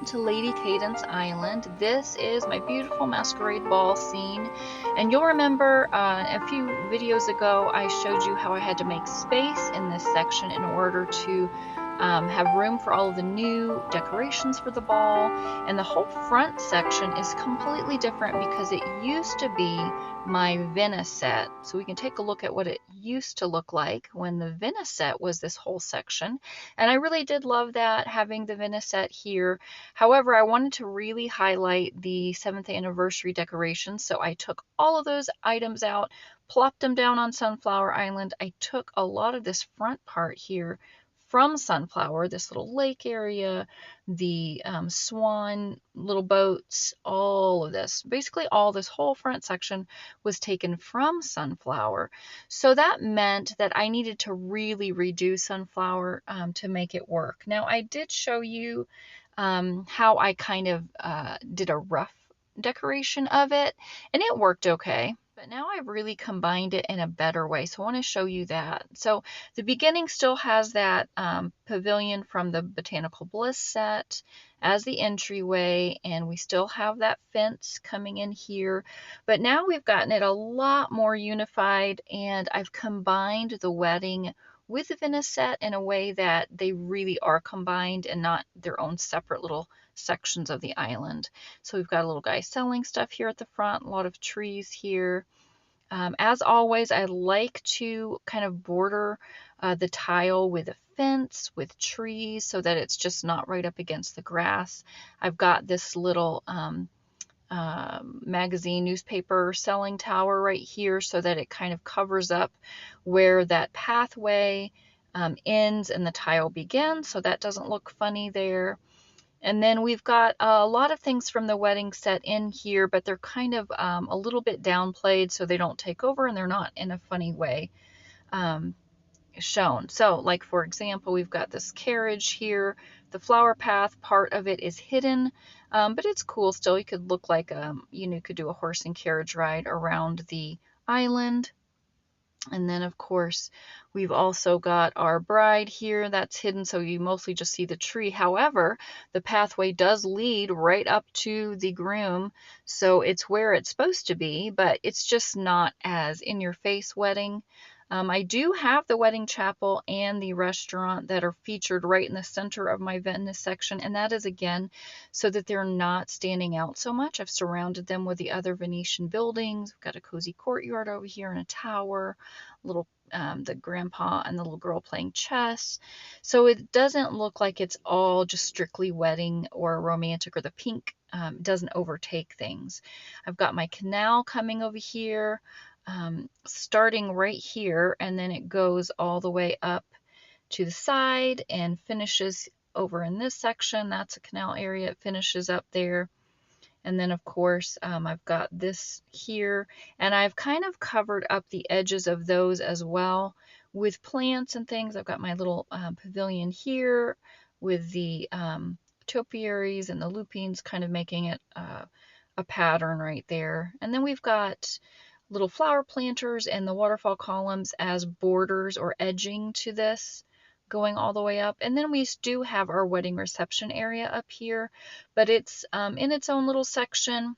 to Lady Cadence Island. This is my beautiful Masquerade Ball scene, and you'll remember a few videos ago I showed you how I had to make space in this section in order to have room for all of the new decorations for the ball. And the whole front section is completely different because it used to be my Venice set. So we can take a look at what it used to look like when the Venice set was this whole section. And I really did love that, having the Venice set here. However, I wanted to really highlight the 7th anniversary decorations, so I took all of those items out, plopped them down on Sunflower Island. I took a lot of this front part here from Sunflower, this little lake area, the swan little boats, all of this. Basically, all this whole front section was taken from Sunflower. So that meant that I needed to really redo Sunflower to make it work. Now, I did show you how I kind of did a rough decoration of it, and it worked okay. But now I've really combined it in a better way, so I want to show you that. So the beginning still has that pavilion from the Botanical Bliss set as the entryway, and we still have that fence coming in here. But now we've gotten it a lot more unified, and I've combined the wedding with the Venice set in a way that they really are combined and not their own separate little sections of the island. So we've got a little guy selling stuff here at the front, a lot of trees here. As always, I like to kind of border the tile with a fence, with trees, so that it's just not right up against the grass. I've got this little magazine newspaper selling tower right here so that it kind of covers up where that pathway ends and the tile begins, so that doesn't look funny there. And then we've got a lot of things from the wedding set in here, but they're kind of a little bit downplayed so they don't take over and they're not in a funny way shown. So, like for example, we've got this carriage here. The flower path part of it is hidden, but it's cool still. You could look like you could do a horse and carriage ride around the island. And then, of course, we've also got our bride here. That's hidden, so you mostly just see the tree. However, the pathway does lead right up to the groom, so it's where it's supposed to be, but it's just not as in-your-face wedding. I do have the wedding chapel and the restaurant that are featured right in the center of my Venice section, and that is, again, so that they're not standing out so much. I've surrounded them with the other Venetian buildings. We've got a cozy courtyard over here and a tower, little the grandpa and the little girl playing chess. So it doesn't look like it's all just strictly wedding or romantic, or the pink doesn't overtake things. I've got my canal coming over here, starting right here, and then it goes all the way up to the side and finishes over in this section. That's a canal area. It finishes up there. And then, of course, I've got this here, and I've kind of covered up the edges of those as well with plants and things. I've got my little pavilion here with the topiaries and the lupines, kind of making it a pattern right there. And then we've got little flower planters and the waterfall columns as borders or edging to this, going all the way up. And then we do have our wedding reception area up here, but it's in its own little section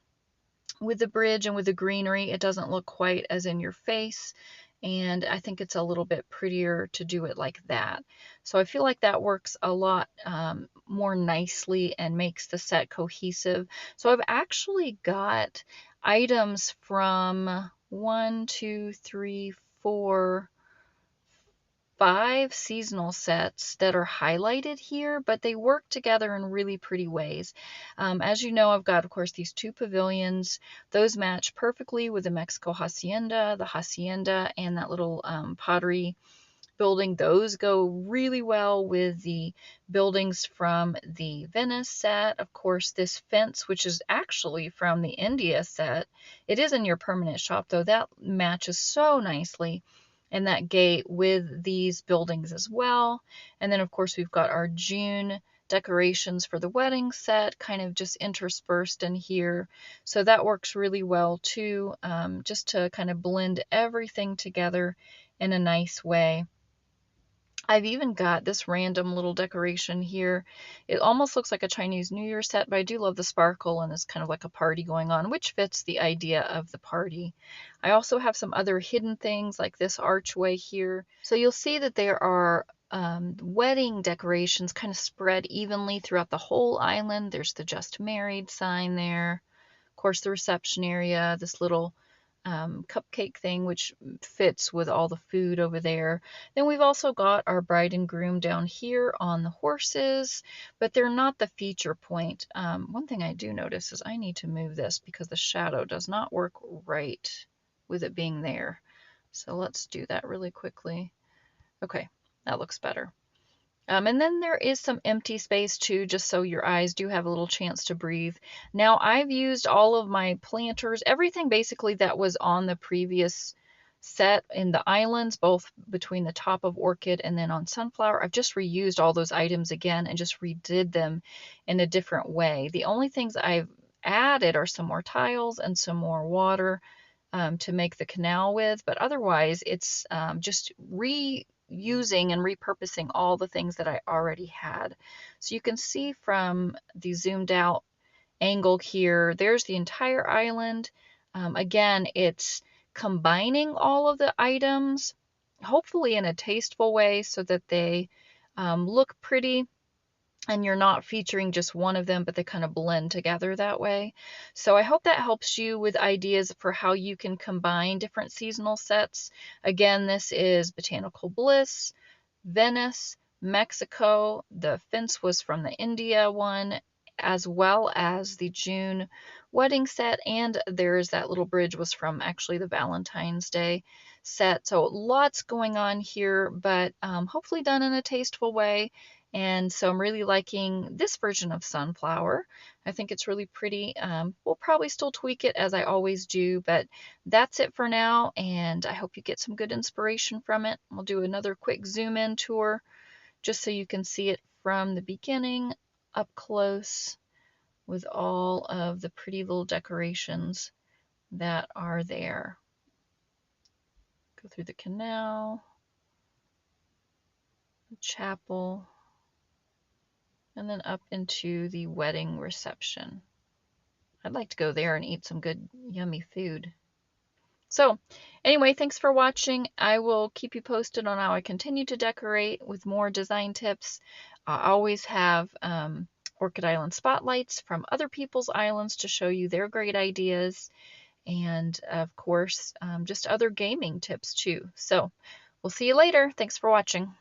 with the bridge and with the greenery. It doesn't look quite as in your face, and I think it's a little bit prettier to do it like that. So I feel like that works a lot more nicely and makes the set cohesive. So I've actually got items from 1, 2, 3, 4, 5 seasonal sets that are highlighted here, but they work together in really pretty ways. As you know, I've got, of course, these 2 pavilions. Those match perfectly with the Mexico Hacienda, and that little pottery building. Those go really well with the buildings from the Venice set. Of course, this fence, which is actually from the India set, it is in your permanent shop, though that matches so nicely, and that gate with these buildings as well. And then, of course, we've got our June decorations for the wedding set kind of just interspersed in here. So that works really well too, just to kind of blend everything together in a nice way. I've even got this random little decoration here. It almost looks like a Chinese New Year set, but I do love the sparkle and it's kind of like a party going on, which fits the idea of the party. I also have some other hidden things like this archway here. So you'll see that there are wedding decorations kind of spread evenly throughout the whole island. There's the Just Married sign there. Of course, the reception area, this little cupcake thing, which fits with all the food over there. Then we've also got our bride and groom down here on the horses, but they're not the feature point. One thing I do notice is I need to move this because the shadow does not work right with it being there. So let's do that really quickly. Okay, that looks better. And then there is some empty space too, just so your eyes do have a little chance to breathe. Now I've used all of my planters, everything basically that was on the previous set in the islands, both between the top of orchid and then on sunflower. I've just reused all those items again and just redid them in a different way. The only things I've added are some more tiles and some more water to make the canal with, but otherwise it's just reusing and repurposing all the things that I already had. So you can see from the zoomed out angle here, there's the entire island. Again, it's combining all of the items, hopefully in a tasteful way so that they look pretty and you're not featuring just one of them, but they kind of blend together that way. So I hope that helps you with ideas for how you can combine different seasonal sets. Again, this is Botanical Bliss, Venice, Mexico. The fence was from the India one, as well as the June wedding set, and there's that little bridge was from actually the Valentine's Day set. So lots going on here, but hopefully done in a tasteful way. And so I'm really liking this version of Sunflower. I think it's really pretty. We'll probably still tweak it as I always do, but that's it for now. And I hope you get some good inspiration from it. We'll do another quick zoom in tour just so you can see it from the beginning up close with all of the pretty little decorations that are there. Go through the canal, the chapel, and then up into the wedding reception. I'd like to go there and eat some good, yummy food. So anyway, thanks for watching. I will keep you posted on how I continue to decorate with more design tips. I always have Orchid Island spotlights from other people's islands to show you their great ideas. And of course, just other gaming tips too. So we'll see you later. Thanks for watching.